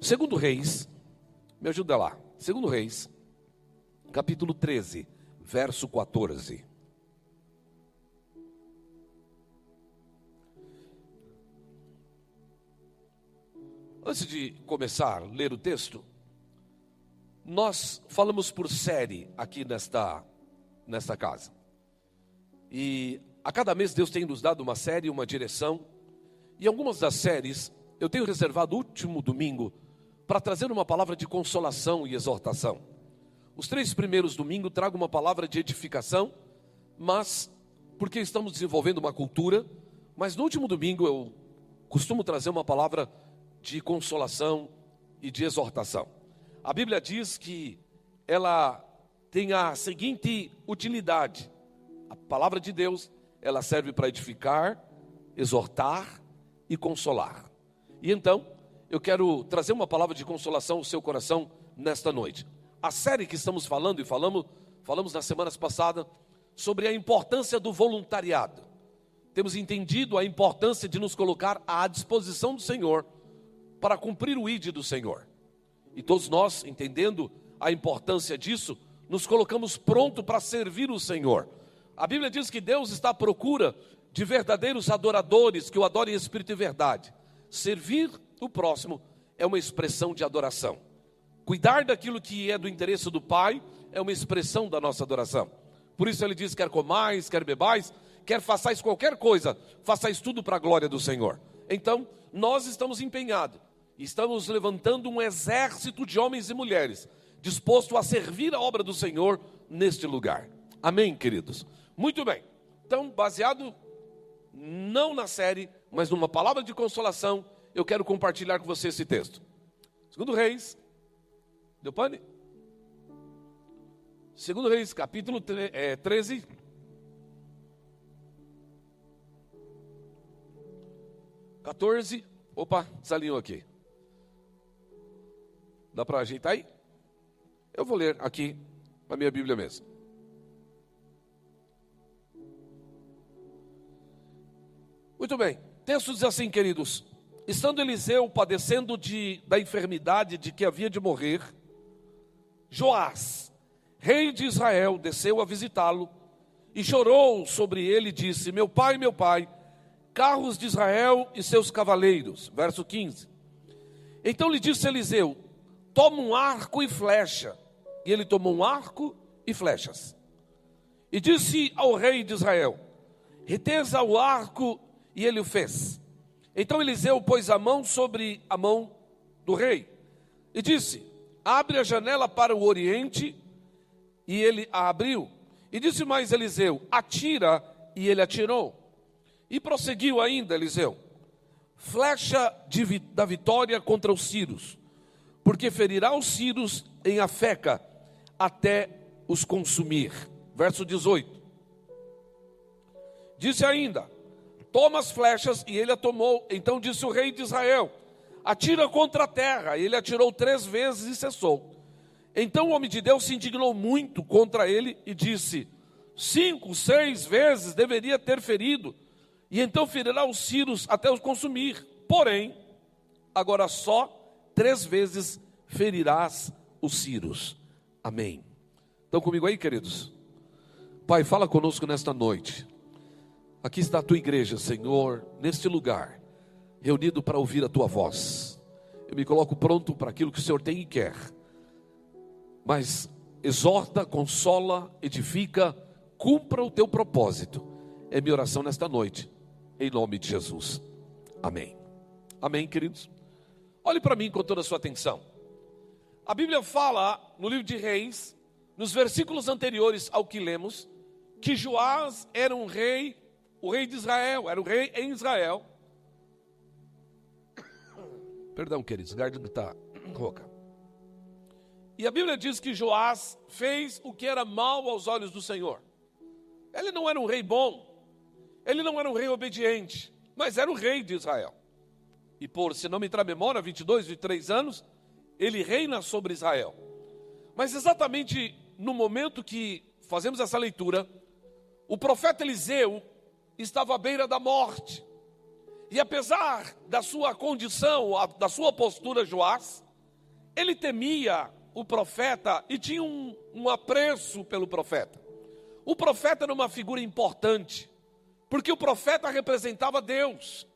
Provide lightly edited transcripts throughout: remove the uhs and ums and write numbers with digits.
Segundo Reis, me ajuda lá. Segundo Reis, capítulo 13, verso 14. Antes de começar a ler o texto, nós falamos por série aqui nesta casa. E a cada mês Deus tem nos dado uma série, uma direção. E algumas das séries eu tenho reservado o último domingo para trazer uma palavra de consolação e exortação. Os 3 primeiros domingos trago uma palavra de edificação, mas porque estamos desenvolvendo uma cultura, mas no último domingo eu costumo trazer uma palavra de consolação e de exortação. A Bíblia diz que ela tem a seguinte utilidade: a palavra de Deus, ela serve para edificar, exortar e consolar. E então, eu quero trazer uma palavra de consolação ao seu coração nesta noite. A série que estamos falando e falamos nas semanas passadas sobre a importância do voluntariado. Temos entendido a importância de nos colocar à disposição do Senhor para cumprir o ID do Senhor. E todos nós, entendendo a importância disso, nos colocamos pronto para servir o Senhor. A Bíblia diz que Deus está à procura de verdadeiros adoradores que o adorem em espírito e verdade. Servir o próximo é uma expressão de adoração. Cuidar daquilo que é do interesse do Pai é uma expressão da nossa adoração. Por isso ele diz: quer comais, quer bebais, quer façais qualquer coisa, façais tudo para a glória do Senhor. Então, nós estamos empenhados. Estamos levantando um exército de homens e mulheres disposto a servir a obra do Senhor neste lugar. Amém, queridos? Muito bem. Então, baseado não na série, mas numa palavra de consolação, eu quero compartilhar com você esse texto. Segundo Reis, deu pane? Segundo Reis, capítulo 13. Opa, desalinhou aqui. Dá para ajeitar aí? Eu vou ler aqui na minha Bíblia mesmo. Muito bem. O texto diz assim, queridos: estando Eliseu padecendo da enfermidade de que havia de morrer, Joás, rei de Israel, desceu a visitá-lo e chorou sobre ele e disse: meu pai, carros de Israel e seus cavaleiros. Verso 15. Então lhe disse Eliseu: toma um arco e flecha. E ele tomou um arco e flechas. E disse ao rei de Israel: retesa o arco, e ele o fez. Então Eliseu pôs a mão sobre a mão do rei e disse: abre a janela para o oriente. E ele a abriu. E disse mais Eliseu: atira, e ele atirou. E prosseguiu ainda Eliseu: flecha da vitória contra os sírios, porque ferirá os sírios em Afeca, até os consumir. Verso 18. Disse ainda: toma as flechas, e ele a tomou. Então disse o rei de Israel: atira contra a terra. E ele atirou 3 vezes e cessou. Então o homem de Deus se indignou muito contra ele e disse: 5, 6 vezes deveria ter ferido, e então ferirá os sírios até os consumir. Porém, agora só 3 vezes ferirás os sírios. Amém. Estão comigo aí, queridos? Pai, fala conosco nesta noite. Aqui está a tua igreja, Senhor, neste lugar, reunido para ouvir a tua voz. Eu me coloco pronto para aquilo que o Senhor tem e quer. Mas exorta, consola, edifica, cumpra o teu propósito. É minha oração nesta noite, em nome de Jesus. Amém. Amém, queridos? Olhe para mim com toda a sua atenção. A Bíblia fala no livro de Reis, nos versículos anteriores ao que lemos, que Joás era um rei, o rei de Israel, era o rei em Israel. Perdão, queridos, garganta está rouca. E a Bíblia diz que Joás fez o que era mal aos olhos do Senhor. Ele não era um rei bom, ele não era um rei obediente, mas era o rei de Israel. E por, se não me entrar a memória, 22, 23 anos, ele reina sobre Israel. Mas exatamente no momento que fazemos essa leitura, o profeta Eliseu estava à beira da morte. E apesar da sua condição, da sua postura, Joás, ele temia o profeta e tinha um apreço pelo profeta. O profeta era uma figura importante, porque o profeta representava Deus.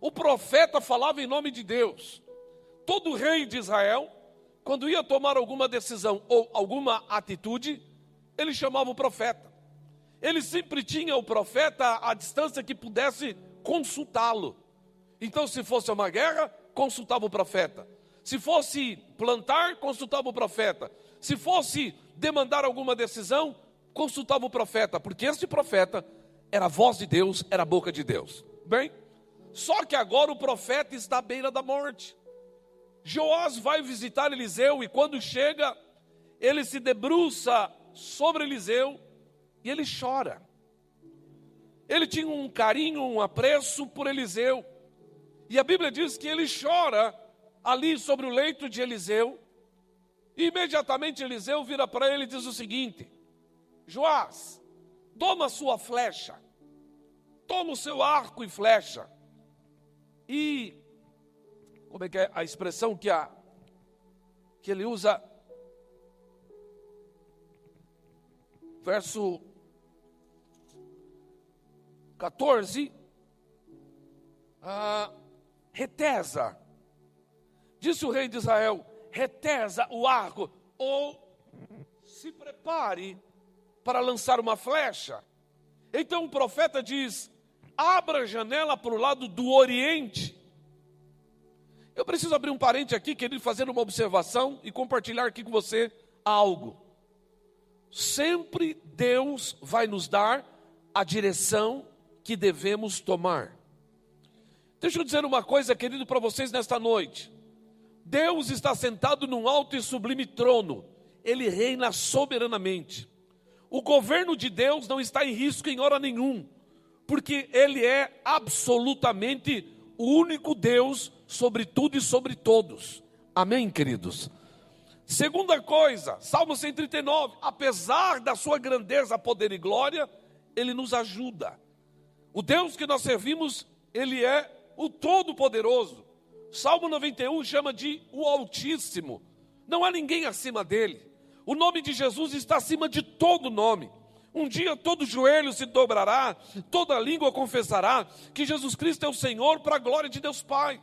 O profeta falava em nome de Deus. Todo rei de Israel, quando ia tomar alguma decisão ou alguma atitude, ele chamava o profeta. Ele sempre tinha o profeta à distância que pudesse consultá-lo. Então, se fosse uma guerra, consultava o profeta. Se fosse plantar, consultava o profeta. Se fosse demandar alguma decisão, consultava o profeta, porque este profeta era a voz de Deus, era a boca de Deus. Bem, só que agora o profeta está à beira da morte. Joás vai visitar Eliseu e quando chega, ele se debruça sobre Eliseu e ele chora. Ele tinha um carinho, um apreço por Eliseu. E a Bíblia diz que ele chora ali sobre o leito de Eliseu. E imediatamente Eliseu vira para ele e diz o seguinte: Joás, toma a sua flecha, toma o seu arco e flecha. E, como é que é a expressão que ele usa? Verso 14. Retesa. Disse o rei de Israel: retesa o arco, ou se prepare para lançar uma flecha. Então o profeta diz: abra a janela para o lado do oriente. Eu preciso abrir um parente aqui, querido, fazer uma observação e compartilhar aqui com você algo. Sempre Deus vai nos dar a direção que devemos tomar. Deixa eu dizer uma coisa, querido, para vocês nesta noite. Deus está sentado num alto e sublime trono. Ele reina soberanamente. O governo de Deus não está em risco em hora nenhum, porque Ele é absolutamente o único Deus sobre tudo e sobre todos. Amém, queridos? Segunda coisa, Salmo 139, apesar da sua grandeza, poder e glória, Ele nos ajuda. O Deus que nós servimos, Ele é o Todo-Poderoso. Salmo 91 chama de o Altíssimo. Não há ninguém acima dele. O nome de Jesus está acima de todo nome. Um dia todo joelho se dobrará, toda língua confessará que Jesus Cristo é o Senhor, para a glória de Deus Pai.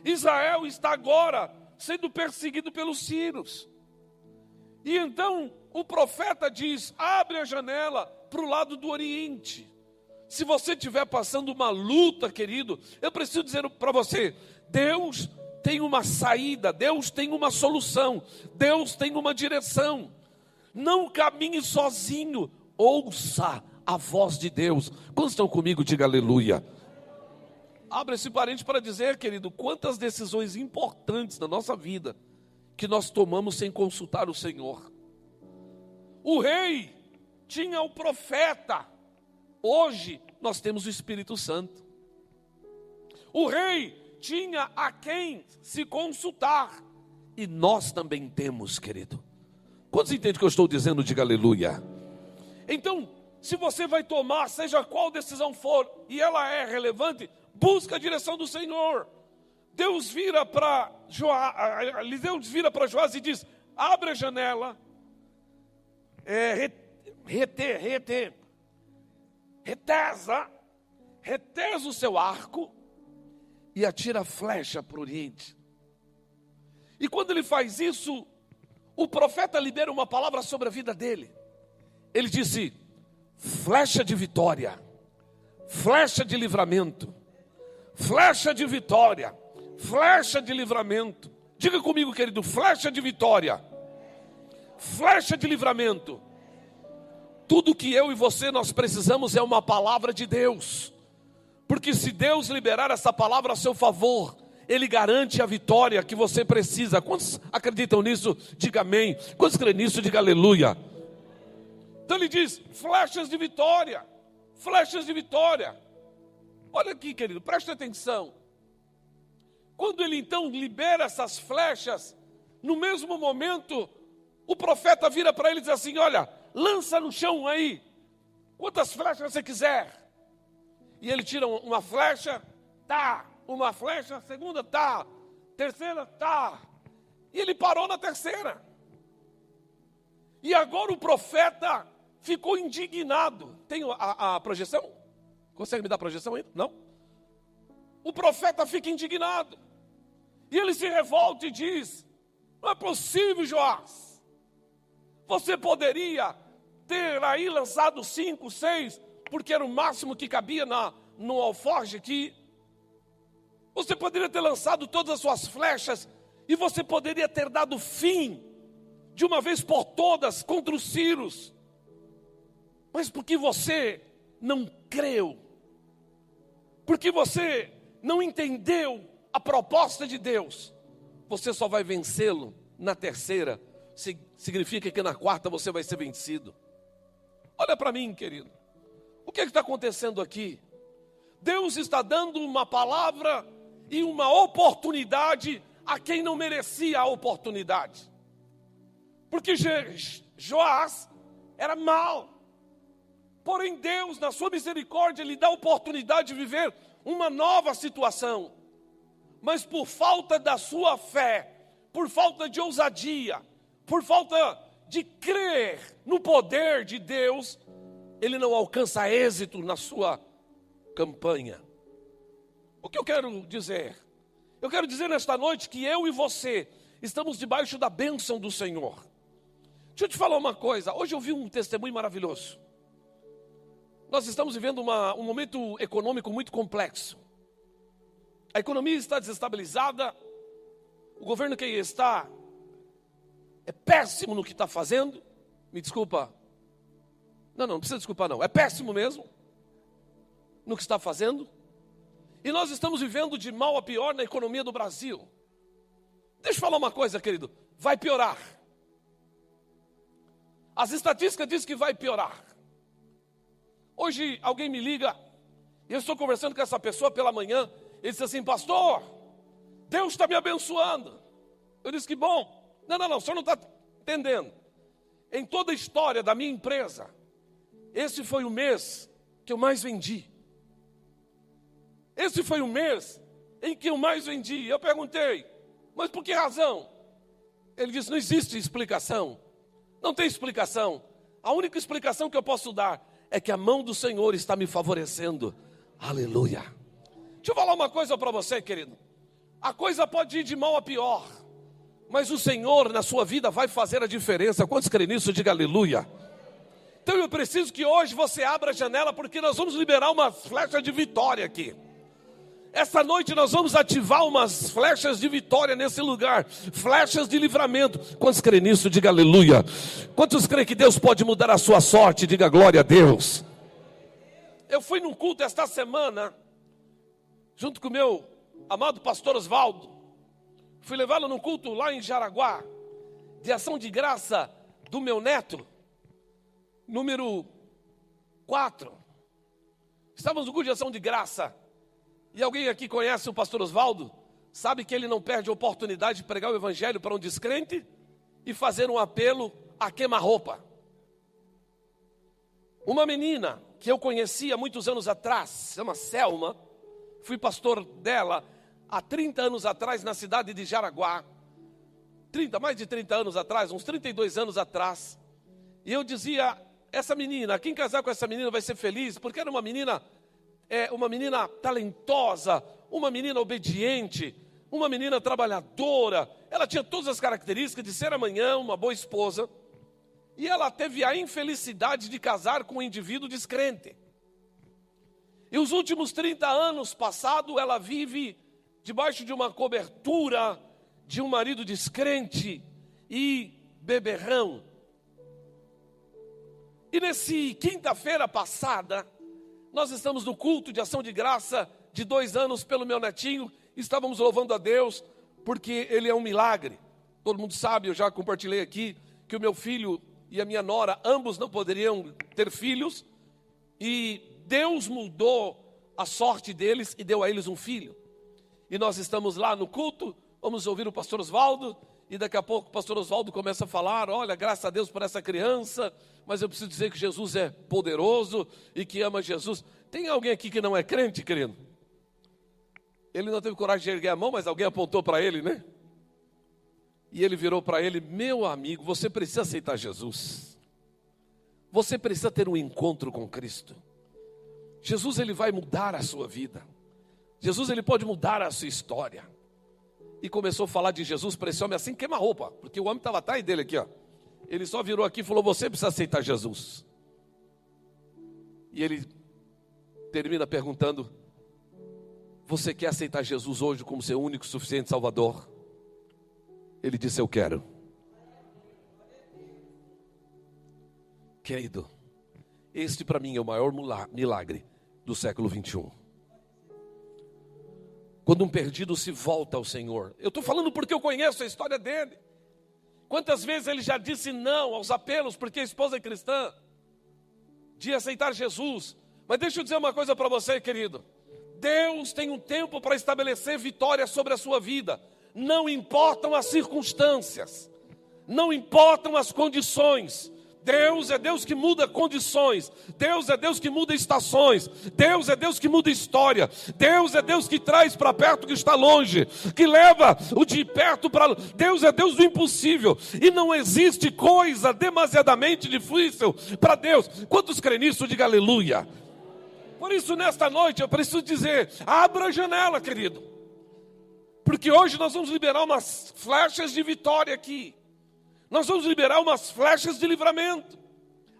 Israel está agora sendo perseguido pelos sírios. E então o profeta diz: abre a janela para o lado do oriente. Se você estiver passando uma luta, querido, eu preciso dizer para você: Deus tem uma saída, Deus tem uma solução, Deus tem uma direção. Não caminhe sozinho, ouça a voz de Deus. Quantos estão comigo? Diga aleluia. Abra esse parente para dizer, querido, quantas decisões importantes na nossa vida que nós tomamos sem consultar o Senhor. O rei tinha o profeta, hoje nós temos o Espírito Santo. O rei tinha a quem se consultar, e nós também temos, querido. Quantos entendem o que eu estou dizendo? Diga aleluia. Então, se você vai tomar, seja qual decisão for, e ela é relevante, busca a direção do Senhor. Deus vira para Eliseu vira para Joás e diz: abre a janela, retesa o seu arco e atira a flecha para o oriente. E quando ele faz isso, o profeta libera uma palavra sobre a vida dele. Ele disse: flecha de vitória, flecha de livramento, flecha de vitória, flecha de livramento. Diga comigo, querido: flecha de vitória, flecha de livramento. Tudo que eu e você nós precisamos é uma palavra de Deus. Porque se Deus liberar essa palavra a seu favor, Ele garante a vitória que você precisa. Quantos acreditam nisso? Diga amém. Quantos creem nisso? Diga aleluia. Então ele diz: flechas de vitória, flechas de vitória. Olha aqui, querido, preste atenção. Quando ele então libera essas flechas, no mesmo momento, o profeta vira para ele e diz assim: olha, lança no chão aí, quantas flechas você quiser. E ele tira uma flecha, tá, uma flecha, segunda, tá, terceira, tá. E ele parou na terceira. E agora o profeta ficou indignado. Tem a projeção? Consegue me dar a projeção ainda? Não? O profeta fica indignado. E ele se revolta e diz: não é possível, Joás. Você poderia ter aí lançado 5, 6, porque era o máximo que cabia no alforje aqui. Você poderia ter lançado todas as suas flechas e você poderia ter dado fim, de uma vez por todas, contra os sírios. Mas porque você não creu, porque você não entendeu a proposta de Deus, você só vai vencê-lo na terceira. Significa que na quarta você vai ser vencido. Olha para mim, querido. O que está acontecendo aqui? Deus está dando uma palavra e uma oportunidade a quem não merecia a oportunidade. Porque Joás era mau. Porém Deus, na sua misericórdia, lhe dá a oportunidade de viver uma nova situação. Mas por falta da sua fé, por falta de ousadia, por falta de crer no poder de Deus, ele não alcança êxito na sua campanha. O que eu quero dizer? Eu quero dizer nesta noite que eu e você estamos debaixo da bênção do Senhor. Deixa eu te falar uma coisa. Hoje eu vi um testemunho maravilhoso. Nós estamos vivendo um momento econômico muito complexo. A economia está desestabilizada. O governo que está é péssimo no que está fazendo. Me desculpa. Não precisa desculpar não. É péssimo mesmo no que está fazendo. E nós estamos vivendo de mal a pior na economia do Brasil. Deixa eu falar uma coisa, querido. Vai piorar. As estatísticas dizem que vai piorar. Hoje alguém me liga, e eu estou conversando com essa pessoa pela manhã. Ele disse assim: pastor, Deus está me abençoando. Eu disse: que bom. Não, o senhor não está entendendo. Em toda a história da minha empresa, esse foi o mês que eu mais vendi. Esse foi o mês em que eu mais vendi. Eu perguntei: mas por que razão? Ele disse: não existe explicação. Não tem explicação. A única explicação que eu posso dar é que a mão do Senhor está me favorecendo. Aleluia. Deixa eu falar uma coisa para você, querido. A coisa pode ir de mal a pior, mas o Senhor na sua vida vai fazer a diferença. Quantos creem nisso? Diga aleluia. Então eu preciso que hoje você abra a janela, porque nós vamos liberar uma flecha de vitória aqui. Essa noite nós vamos ativar umas flechas de vitória nesse lugar. Flechas de livramento. Quantos creem nisso? Diga aleluia. Quantos creem que Deus pode mudar a sua sorte? Diga glória a Deus. Eu fui num culto esta semana, junto com o meu amado pastor Osvaldo. Fui levá-lo num culto lá em Jaraguá, de ação de graça do meu neto, número 4. Estávamos no culto de ação de graça. E alguém aqui conhece o pastor Osvaldo? Sabe que ele não perde a oportunidade de pregar o evangelho para um descrente e fazer um apelo a queima-roupa. Uma menina que eu conhecia muitos anos atrás, se chama Selma, fui pastor dela há 30 anos atrás na cidade de Jaraguá. Mais de 30 anos atrás, uns 32 anos atrás. E eu dizia: essa menina, quem casar com essa menina vai ser feliz, porque era uma menina talentosa, uma menina obediente, uma menina trabalhadora. Ela tinha todas as características de ser amanhã uma boa esposa. E ela teve a infelicidade de casar com um indivíduo descrente. E os últimos 30 anos passados, ela vive debaixo de uma cobertura de um marido descrente e beberrão. E nesse quinta-feira passada, nós estamos no culto de ação de graça de 2 anos pelo meu netinho. Estávamos louvando a Deus porque ele é um milagre. Todo mundo sabe, eu já compartilhei aqui, que o meu filho e a minha nora, ambos não poderiam ter filhos. E Deus mudou a sorte deles e deu a eles um filho. E nós estamos lá no culto, vamos ouvir o pastor Osvaldo. E daqui a pouco o pastor Osvaldo começa a falar: olha, graças a Deus por essa criança, mas eu preciso dizer que Jesus é poderoso e que ama Jesus. Tem alguém aqui que não é crente, querido? Ele não teve coragem de erguer a mão, mas alguém apontou para ele, né? E ele virou para ele: meu amigo, você precisa aceitar Jesus. Você precisa ter um encontro com Cristo. Jesus, ele vai mudar a sua vida. Jesus, ele pode mudar a sua história. E começou a falar de Jesus para esse homem assim, queima-roupa, porque o homem estava atrás dele aqui, ó. Ele só virou aqui e falou: você precisa aceitar Jesus. E ele termina perguntando: você quer aceitar Jesus hoje como seu único e suficiente Salvador? Ele disse: eu quero. Querido, este para mim é o maior milagre do século 21. Quando um perdido se volta ao Senhor. Eu estou falando porque eu conheço a história dele. Quantas vezes ele já disse não aos apelos, porque a esposa é cristã, de aceitar Jesus. Mas deixa eu dizer uma coisa para você, querido. Deus tem um tempo para estabelecer vitória sobre a sua vida. Não importam as circunstâncias, não importam as condições. Deus é Deus que muda condições. Deus é Deus que muda estações. Deus é Deus que muda história. Deus é Deus que traz para perto o que está longe, que leva o de perto para longe. Deus é Deus do impossível. E não existe coisa demasiadamente difícil para Deus. Quantos creem nisso? Diga aleluia. Por isso, nesta noite, eu preciso dizer: abra a janela, querido. Porque hoje nós vamos liberar umas flechas de vitória aqui. Nós vamos liberar umas flechas de livramento.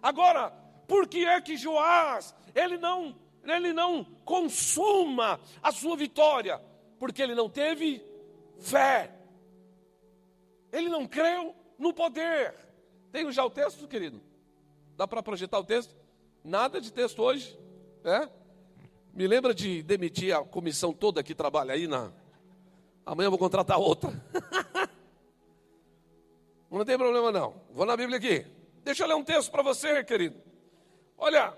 Agora, por que é que Joás, ele não consuma a sua vitória? Porque ele não teve fé. Ele não creu no poder. Tem já o texto, querido? Dá para projetar o texto? Nada de texto hoje. Me lembra de demitir a comissão toda que trabalha aí Amanhã eu vou contratar outra. Não tem problema não. Vou na Bíblia aqui. Deixa eu ler um texto para você, querido. Olha,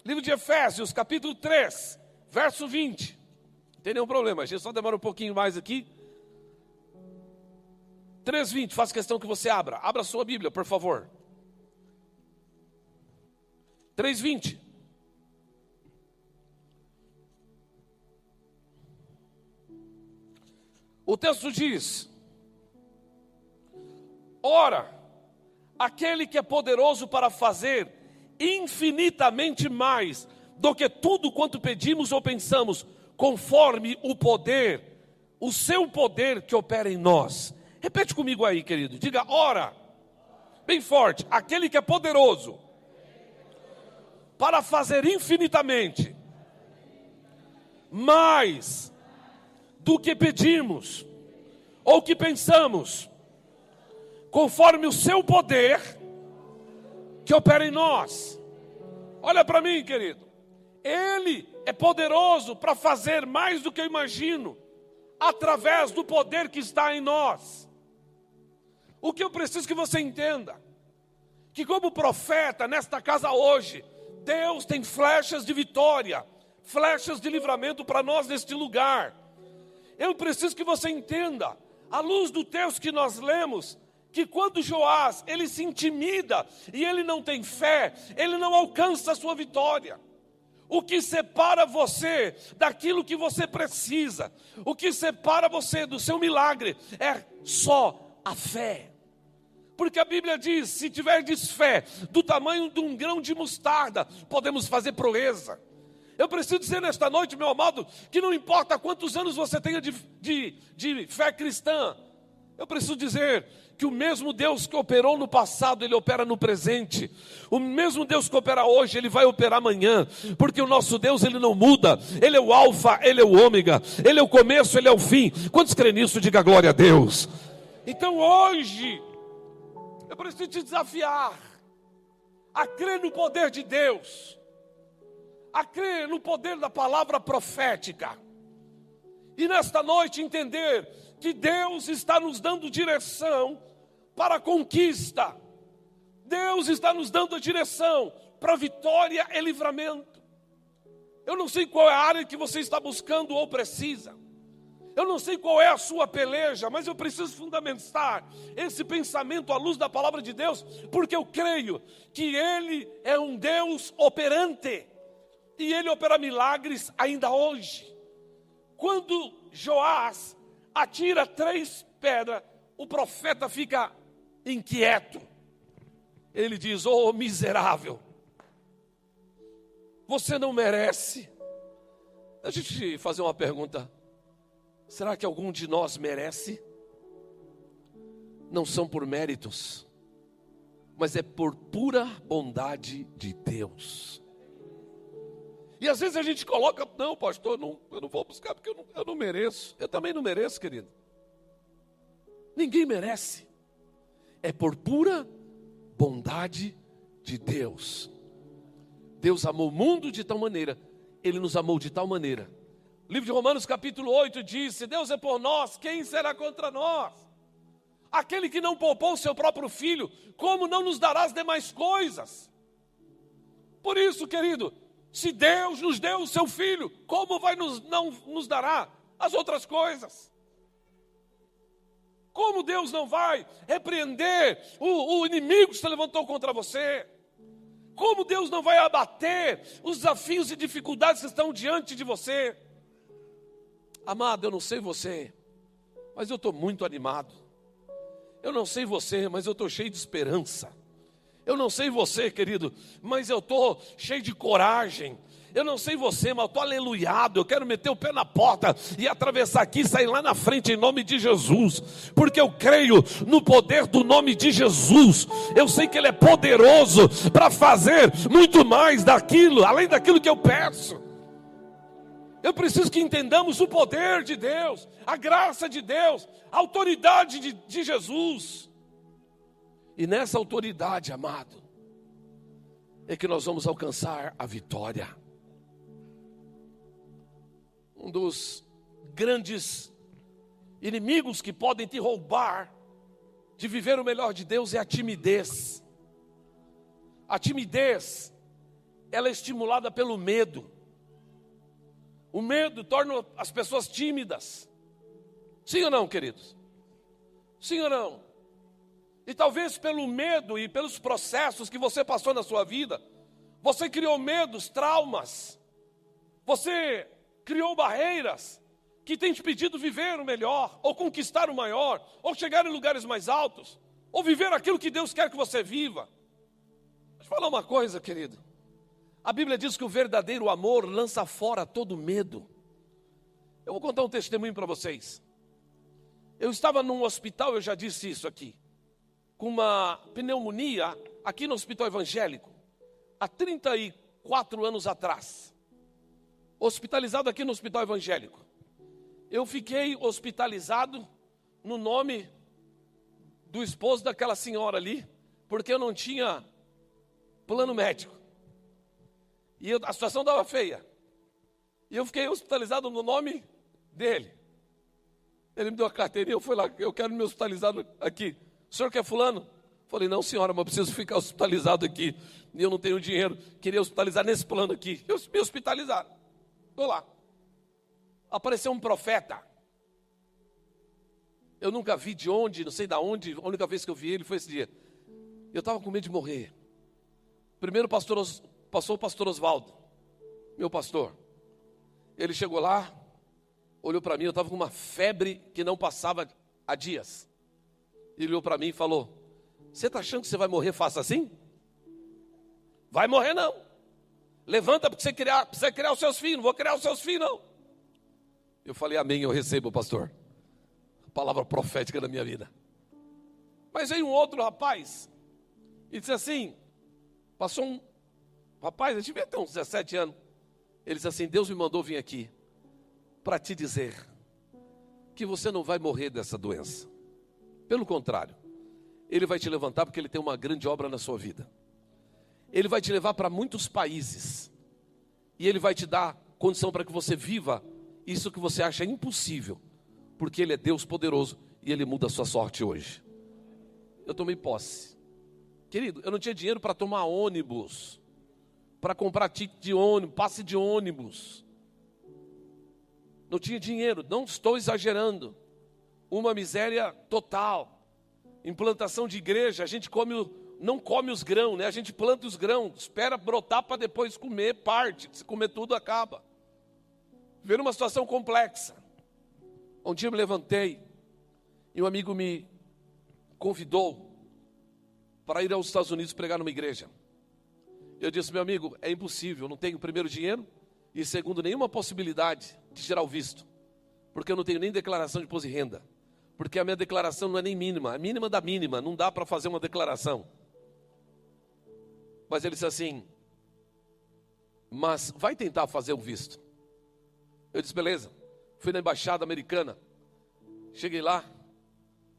livro de Efésios, capítulo 3, verso 20. Não tem nenhum problema, a gente só demora um pouquinho mais aqui. 3:20, faço questão que você abra. Abra a sua Bíblia, por favor. 3:20. O texto diz: ora, aquele que é poderoso para fazer infinitamente mais do que tudo quanto pedimos ou pensamos, conforme o seu poder que opera em nós. Repete comigo aí, querido. Diga: ora, bem forte, aquele que é poderoso para fazer infinitamente mais do que pedimos ou que pensamos, conforme o seu poder que opera em nós. Olha para mim, querido. Ele é poderoso para fazer mais do que eu imagino, através do poder que está em nós. O que eu preciso que você entenda, que como profeta nesta casa hoje, Deus tem flechas de vitória, flechas de livramento para nós neste lugar. Eu preciso que você entenda, à luz do texto que nós lemos, que quando Joás, ele se intimida e ele não tem fé, ele não alcança a sua vitória. O que separa você daquilo que você precisa, o que separa você do seu milagre, é só a fé. Porque a Bíblia diz: se tiverdes fé do tamanho de um grão de mostarda, podemos fazer proeza. Eu preciso dizer nesta noite, meu amado, que não importa quantos anos você tenha de fé cristã, eu preciso dizer que o mesmo Deus que operou no passado, Ele opera no presente. O mesmo Deus que opera hoje, Ele vai operar amanhã. Porque o nosso Deus, Ele não muda. Ele é o alfa, Ele é o ômega. Ele é o começo, Ele é o fim. Quantos creem nisso, diga glória a Deus. Então hoje, eu preciso te desafiar a crer no poder de Deus, a crer no poder da palavra profética. E nesta noite entender que Deus está nos dando direção para a conquista. Deus está nos dando a direção para vitória e livramento. Eu não sei qual é a área que você está buscando ou precisa. Eu não sei qual é a sua peleja, mas eu preciso fundamentar esse pensamento à luz da palavra de Deus, porque eu creio que Ele é um Deus operante, e Ele opera milagres ainda hoje. Quando Joás atira 3 pedras, o profeta fica inquieto. Ele diz: "Oh, miserável, você não merece." A gente fazer uma pergunta: será que algum de nós merece? Não são por méritos, mas é por pura bondade de Deus. E às vezes a gente coloca: "Não, pastor, eu não vou buscar porque eu não mereço." Eu também não mereço, querido. Ninguém merece. É por pura bondade de Deus. Deus amou o mundo de tal maneira, Ele nos amou de tal maneira. O livro de Romanos capítulo 8 diz: "Se Deus é por nós, quem será contra nós? Aquele que não poupou o seu próprio filho, como não nos dará as demais coisas?" Por isso, querido, se Deus nos deu o seu filho, como não nos dará as outras coisas? Como Deus não vai repreender o inimigo que se levantou contra você? Como Deus não vai abater os desafios e dificuldades que estão diante de você? Amado, eu não sei você, mas eu estou muito animado. Eu não sei você, mas eu estou cheio de esperança. Eu não sei você, querido, mas eu estou cheio de coragem. Eu não sei você, mas eu estou aleluiado. Eu quero meter o pé na porta e atravessar aqui e sair lá na frente em nome de Jesus. Porque eu creio no poder do nome de Jesus. Eu sei que Ele é poderoso para fazer muito mais daquilo, além daquilo que eu peço. Eu preciso que entendamos o poder de Deus, a graça de Deus, a autoridade de Jesus. E nessa autoridade, amado, é que nós vamos alcançar a vitória. Um dos grandes inimigos que podem te roubar de viver o melhor de Deus é a timidez. A timidez, ela é estimulada pelo medo. O medo torna as pessoas tímidas. Sim ou não, queridos? Sim ou não? E talvez pelo medo e pelos processos que você passou na sua vida, você criou medos, traumas. Você criou barreiras que têm te impedido viver o melhor, ou conquistar o maior, ou chegar em lugares mais altos, ou viver aquilo que Deus quer que você viva. Deixa eu falar uma coisa, querido. A Bíblia diz que o verdadeiro amor lança fora todo medo. Eu vou contar um testemunho para vocês. Eu estava num hospital, eu já disse isso aqui, com uma pneumonia aqui no hospital evangélico, há 34 anos atrás. Hospitalizado aqui no hospital evangélico. Eu fiquei hospitalizado no nome do esposo daquela senhora ali, porque eu não tinha plano médico. E a situação estava feia. E eu fiquei hospitalizado no nome dele. Ele me deu a carteirinha, eu fui lá: "Eu quero me hospitalizar aqui. O senhor quer fulano?" Falei: "Não, senhora, mas eu preciso ficar hospitalizado aqui. E eu não tenho dinheiro. Queria hospitalizar nesse plano aqui." Eu me hospitalizaram. Estou lá. Apareceu um profeta. Eu nunca vi de onde, não sei de onde. A única vez que eu vi ele foi esse dia. Eu estava com medo de morrer. Primeiro passou o pastor Osvaldo, meu pastor. Ele chegou lá, olhou para mim, eu estava com uma febre que não passava há dias. Ele olhou para mim e falou: "Você está achando que você vai morrer fácil assim? Vai morrer não. Levanta porque você precisa criar os seus filhos. Não vou criar os seus filhos não." Eu falei: "Amém, eu recebo, pastor." Palavra profética da minha vida. Mas veio um outro rapaz e disse assim, passou um rapaz, ele devia ter uns 17 anos. Ele disse assim: "Deus me mandou vir aqui para te dizer que você não vai morrer dessa doença. Pelo contrário, Ele vai te levantar porque Ele tem uma grande obra na sua vida. Ele vai te levar para muitos países e Ele vai te dar condição para que você viva isso que você acha impossível, porque Ele é Deus poderoso e Ele muda a sua sorte hoje." Eu tomei posse. Querido, eu não tinha dinheiro para tomar ônibus, para comprar ticket de ônibus, passe de ônibus. Não tinha dinheiro, não estou exagerando. Uma miséria total. Implantação de igreja, a gente não come os grãos, né? A gente planta os grãos, espera brotar para depois comer parte. Se comer tudo, acaba. Viver uma situação complexa. Um dia eu me levantei e um amigo me convidou para ir aos Estados Unidos pregar numa igreja. Eu disse, meu amigo, é impossível, eu não tenho, primeiro, dinheiro, e segundo, nenhuma possibilidade de tirar o visto, porque eu não tenho nem declaração de imposto de renda, porque a minha declaração não é nem mínima, é mínima da mínima, não dá para fazer uma declaração. Mas ele disse assim, mas vai tentar fazer um visto. Eu disse, beleza. Fui na embaixada americana, cheguei lá,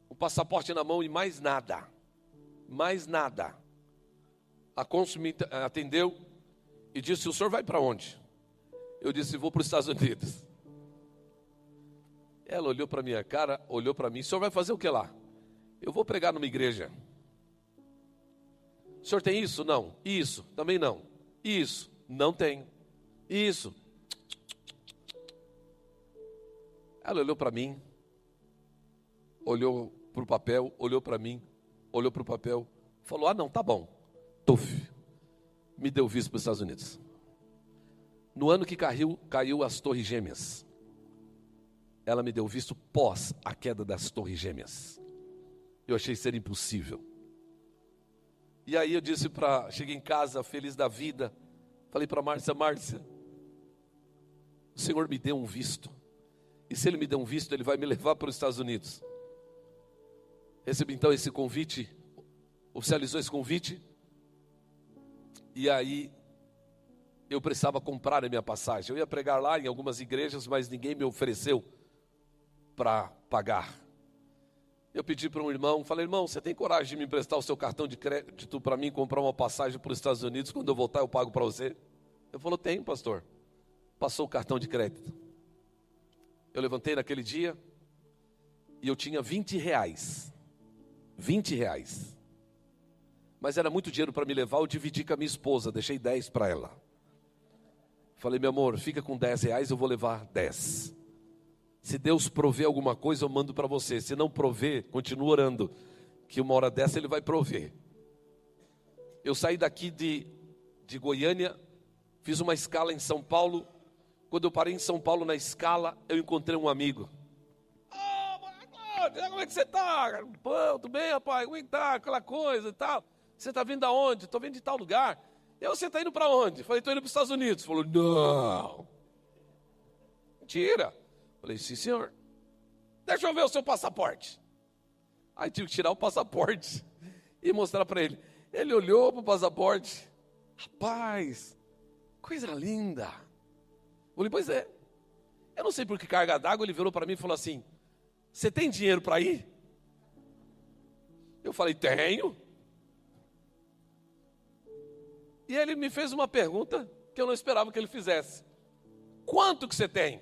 o passaporte na mão e mais nada. A cônsul me atendeu e disse, o senhor vai para onde? Eu disse, vou para os Estados Unidos. Ela olhou para minha cara, olhou para mim, o senhor vai fazer o que lá? Eu vou pregar numa igreja. O senhor tem isso? Não. Isso? Também não. Isso? Não tenho. Isso? Ela olhou para mim, olhou para o papel, olhou para mim, olhou para o papel, falou, ah não, tá bom. Tuf, me deu visto para os Estados Unidos. No ano que caiu as Torres Gêmeas, ela me deu visto pós a queda das Torres Gêmeas. Eu achei ser impossível. E aí eu disse cheguei em casa feliz da vida, falei para Márcia, o Senhor me deu um visto. E se Ele me der um visto, Ele vai me levar para os Estados Unidos. Recebi então esse convite, oficializou esse convite. E aí, eu precisava comprar a minha passagem. Eu ia pregar lá em algumas igrejas, mas ninguém me ofereceu para pagar. Eu pedi para um irmão, falei, irmão, você tem coragem de me emprestar o seu cartão de crédito para mim comprar uma passagem para os Estados Unidos? Quando eu voltar, eu pago para você. Ele falou, tenho, pastor. Passou o cartão de crédito. Eu levantei naquele dia e eu tinha 20 reais. 20 reais. Mas era muito dinheiro para me levar, eu dividi com a minha esposa, deixei 10 para ela. Falei, meu amor, fica com 10 reais, eu vou levar 10. Se Deus prover alguma coisa, eu mando para você. Se não prover, continua orando, que uma hora dessa Ele vai prover. Eu saí daqui de Goiânia, fiz uma escala em São Paulo. Quando eu parei em São Paulo na escala, eu encontrei um amigo. Como é que você está? Pô, tudo bem, rapaz? Como é que tá? Aquela coisa e tal. Você está vindo aonde? Estou vindo de tal lugar. Você está indo para onde? Falei, estou indo para os Estados Unidos. Falou, não. Mentira. Falei, sim, senhor. Deixa eu ver o seu passaporte. Aí tive que tirar o passaporte e mostrar para ele. Ele olhou para o passaporte. Rapaz, coisa linda. Falei, pois é. Eu não sei por que carga d'água, ele virou para mim e falou assim, você tem dinheiro para ir? Eu falei, tenho. E ele me fez uma pergunta que eu não esperava que ele fizesse. Quanto que você tem?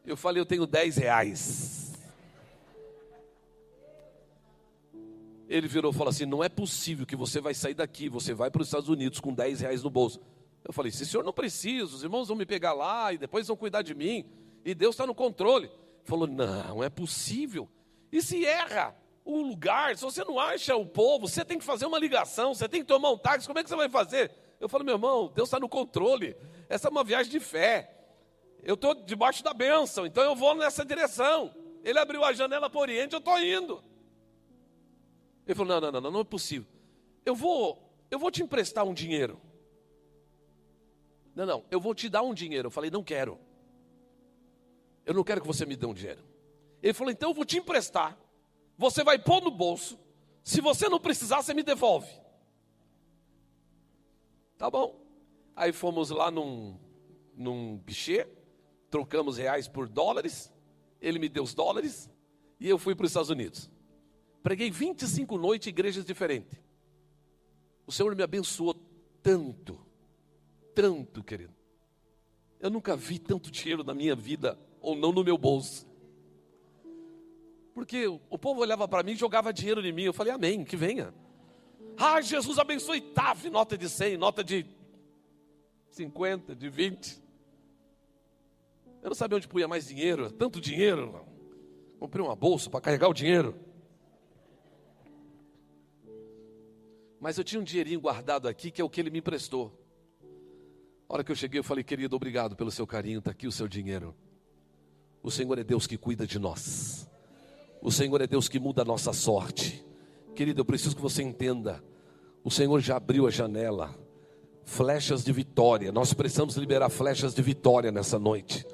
Eu falei, eu tenho 10 reais. Ele virou e falou assim, não é possível que você vai sair daqui, você vai para os Estados Unidos com 10 reais no bolso. Eu falei, se o senhor não precisa, os irmãos vão me pegar lá e depois vão cuidar de mim. E Deus está no controle. Ele falou, não é possível. E se erra o lugar, se você não acha o povo, você tem que fazer uma ligação, você tem que tomar um táxi, como é que você vai fazer? Eu falei, meu irmão, Deus está no controle. Essa é uma viagem de fé. Eu estou debaixo da bênção, então eu vou nessa direção. Ele abriu a janela para o Oriente, eu estou indo. Ele falou, não é possível. Eu vou te emprestar um dinheiro. Não, eu vou te dar um dinheiro. Eu falei, não quero. Eu não quero que você me dê um dinheiro. Ele falou, então eu vou te emprestar. Você vai pôr no bolso. Se você não precisar, você me devolve. Tá bom. Aí fomos lá num guichê. Trocamos reais por dólares. Ele me deu os dólares. E eu fui para os Estados Unidos. Preguei 25 noites em igrejas diferentes. O Senhor me abençoou tanto, querido. Eu nunca vi tanto dinheiro na minha vida, ou não no meu bolso. Porque o povo olhava para mim e jogava dinheiro em mim. Eu falei, amém, que venha. Ah, Jesus abençoe, taf, nota de 100, nota de 50, de 20. Eu não sabia onde punha mais dinheiro, tanto dinheiro. Comprei uma bolsa para carregar o dinheiro. Mas eu tinha um dinheirinho guardado aqui, que é o que ele me emprestou. A hora que eu cheguei, eu falei, querido, obrigado pelo seu carinho, está aqui o seu dinheiro. O Senhor é Deus que cuida de nós. O Senhor é Deus que muda a nossa sorte. Querido, eu preciso que você entenda. O Senhor já abriu a janela. Flechas de vitória. Nós precisamos liberar flechas de vitória nessa noite.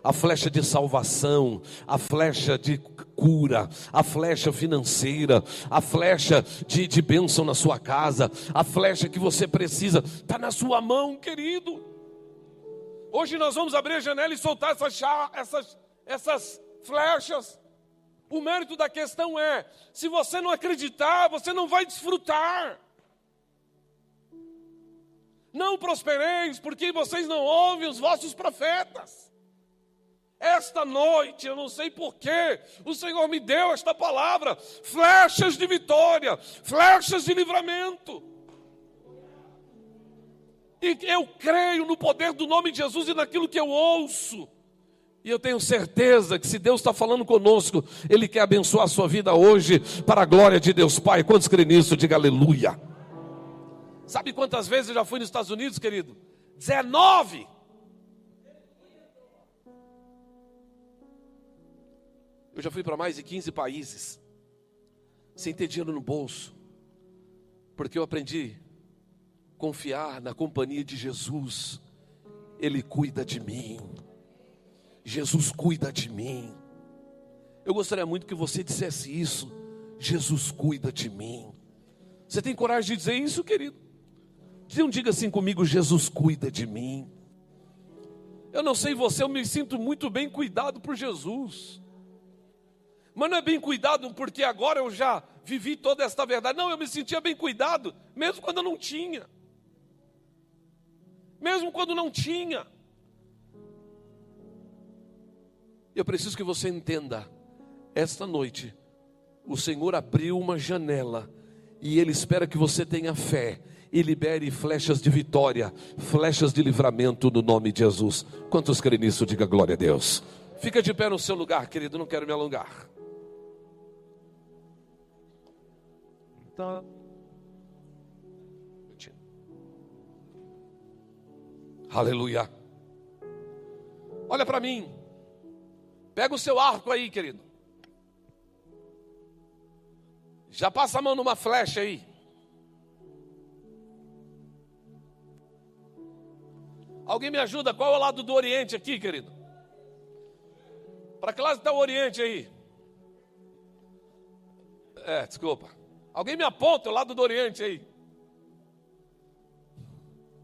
A flecha de salvação, a flecha de cura, a flecha financeira, a flecha de bênção na sua casa, a flecha que você precisa, está na sua mão, querido. Hoje nós vamos abrir a janela e soltar essas flechas. O mérito da questão é, se você não acreditar, você não vai desfrutar. Não prospereis, porque vocês não ouvem os vossos profetas. Esta noite, eu não sei porquê, o Senhor me deu esta palavra, flechas de vitória, flechas de livramento. E eu creio no poder do nome de Jesus e naquilo que eu ouço. E eu tenho certeza que se Deus está falando conosco, Ele quer abençoar a sua vida hoje, para a glória de Deus Pai. Quantos creem nisso? Diga aleluia. Sabe quantas vezes eu já fui nos Estados Unidos, querido? 19. Eu já fui para mais de 15 países, sem ter dinheiro no bolso, porque eu aprendi a confiar na companhia de Jesus. Ele cuida de mim, Jesus cuida de mim. Eu gostaria muito que você dissesse isso: Jesus cuida de mim. Você tem coragem de dizer isso, querido? Não diga assim comigo: Jesus cuida de mim. Eu não sei você, eu me sinto muito bem cuidado por Jesus. Mas não é bem cuidado porque agora eu já vivi toda esta verdade. Não, eu me sentia bem cuidado, mesmo quando eu não tinha. Mesmo quando não tinha. Eu preciso que você entenda, esta noite, o Senhor abriu uma janela, e Ele espera que você tenha fé, e libere flechas de vitória, flechas de livramento no nome de Jesus. Quantos creem nisso? Diga glória a Deus. Fica de pé no seu lugar, querido, não quero me alongar. Tá. Aleluia. Olha para mim. Pega o seu arco aí, querido. Já passa a mão numa flecha aí. Alguém me ajuda? Qual é o lado do Oriente aqui, querido? Para que lado está o Oriente aí? Desculpa. Alguém me aponta o lado do Oriente aí.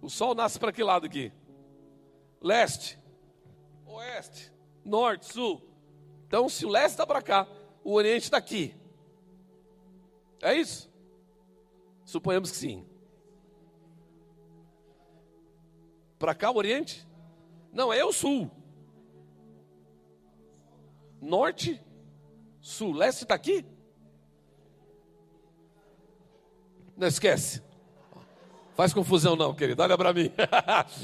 O sol nasce para que lado aqui? Leste, oeste, norte, sul. Então, se o leste está para cá, o Oriente está aqui. É isso? Suponhamos que sim. Para cá o Oriente? Não, é o sul. Norte, sul, leste está aqui? Não esquece. Faz confusão não, querido. Olha para mim.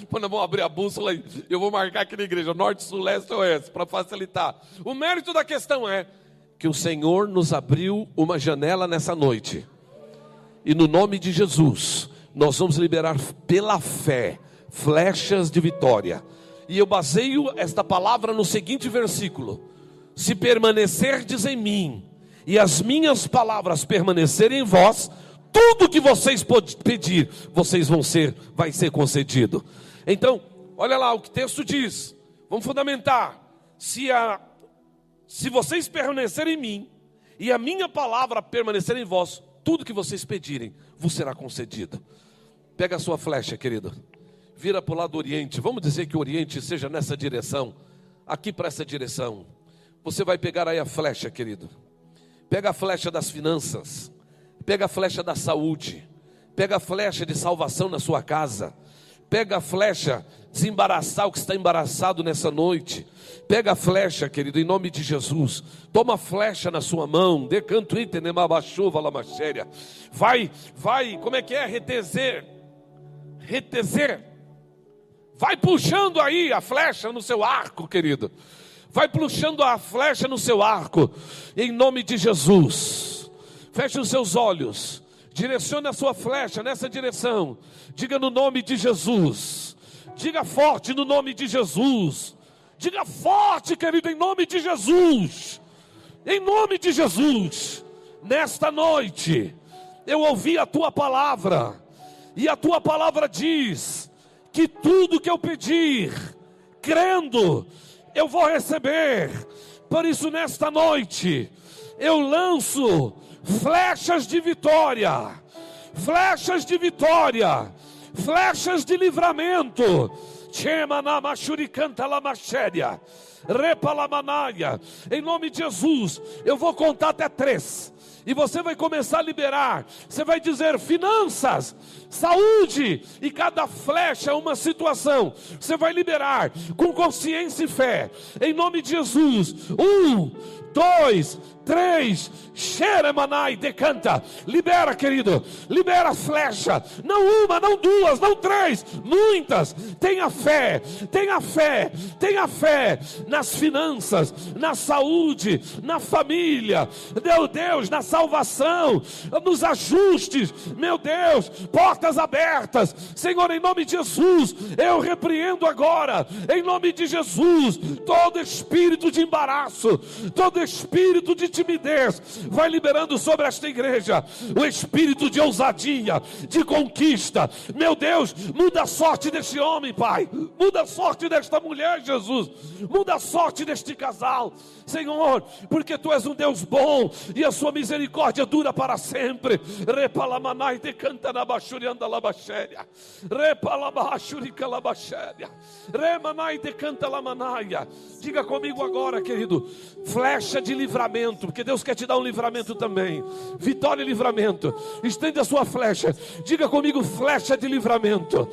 Quando vamos abrir a bússola, eu vou marcar aqui na igreja, norte, sul, leste, oeste, para facilitar. O mérito da questão é que o Senhor nos abriu uma janela nessa noite. E no nome de Jesus, nós vamos liberar pela fé flechas de vitória. E eu baseio esta palavra no seguinte versículo: se permanecerdes em mim, e as minhas palavras permanecerem em vós, tudo que vocês pedir, vai ser concedido. Então, olha lá o que o texto diz. Vamos fundamentar. Se vocês permanecerem em mim, e a minha palavra permanecer em vós, tudo que vocês pedirem, vos será concedido. Pega a sua flecha, querido. Vira para o lado do Oriente. Vamos dizer que o Oriente seja nessa direção. Aqui para essa direção. Você vai pegar aí a flecha, querido. Pega a flecha das finanças. Pega a flecha da saúde. Pega a flecha de salvação na sua casa. Pega a flecha, desembaraçar o que está embaraçado nessa noite. Pega a flecha, querido, em nome de Jesus. Toma a flecha na sua mão. Decanto itenemabashuva lamaxéria. Vai, como é que é? Retezer. Vai puxando aí a flecha no seu arco, querido. Vai puxando a flecha no seu arco. Em nome de Jesus. Feche os seus olhos. Direcione a sua flecha nessa direção. Diga no nome de Jesus. Diga forte no nome de Jesus. Diga forte, querido, em nome de Jesus. Em nome de Jesus, nesta noite, eu ouvi a tua palavra, e a tua palavra diz que tudo que eu pedir, crendo, eu vou receber. Por isso, nesta noite, eu lanço flechas de vitória, flechas de vitória, flechas de livramento. Em nome de Jesus, eu vou contar até 3. E você vai começar a liberar. Você vai dizer finanças, saúde, e cada flecha é uma situação. Você vai liberar com consciência e fé. Em nome de Jesus. 1, 2, 3, Xeremanai, decanta. Libera, querido, libera a flecha. Não uma, não duas, não 3, muitas. Tenha fé, tenha fé, tenha fé nas finanças, na saúde, na família, meu Deus, na salvação, nos ajustes, meu Deus, portas abertas. Senhor, em nome de Jesus, eu repreendo agora, em nome de Jesus, todo espírito de embaraço, todo espírito de timidez, vai liberando sobre esta igreja o espírito de ousadia, de conquista. Meu Deus, muda a sorte deste homem, Pai, muda a sorte desta mulher, Jesus, muda a sorte deste casal, Senhor, porque Tu és um Deus bom e a Sua misericórdia dura para sempre. Repalamanai decanta na bachurianda labachéria, repalabachurica labachéria, remanai decanta lamanaia. Diga comigo agora, querido, flecha de livramento, porque Deus quer te dar um livramento também. Vitória e livramento. Estende a sua flecha. Diga comigo, flecha de livramento.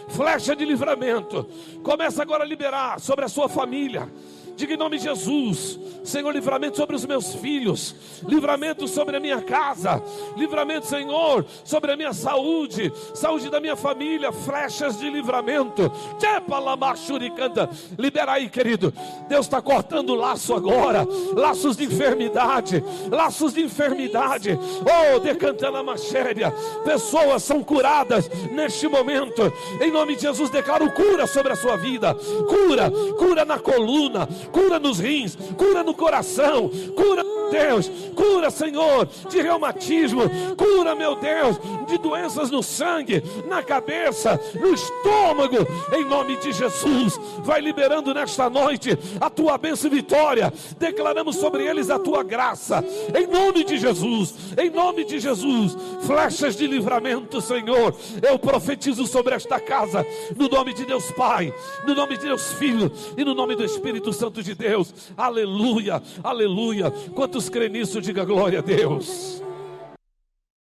Flecha de livramento. Começa agora a liberar sobre a sua família. Diga em nome de Jesus, Senhor, livramento sobre os meus filhos, livramento sobre a minha casa, livramento, Senhor, sobre a minha saúde, saúde da minha família, flechas de livramento. Libera aí, querido. Deus está cortando o laço agora, laços de enfermidade, laços de enfermidade. Oh, decantando a machéria, pessoas são curadas neste momento. Em nome de Jesus, declaro cura sobre a sua vida, cura na coluna, cura nos rins, cura no coração, cura, Deus, cura, Senhor, de reumatismo, cura, meu Deus, de doenças no sangue, na cabeça, no estômago, em nome de Jesus. Vai liberando nesta noite a tua bênção e vitória. Declaramos sobre eles a tua graça, em nome de Jesus, em nome de Jesus. Flechas de livramento, Senhor, eu profetizo sobre esta casa, no nome de Deus Pai, no nome de Deus Filho e no nome do Espírito Santo de Deus. Aleluia, aleluia. Quantos creem nisso, diga glória a Deus.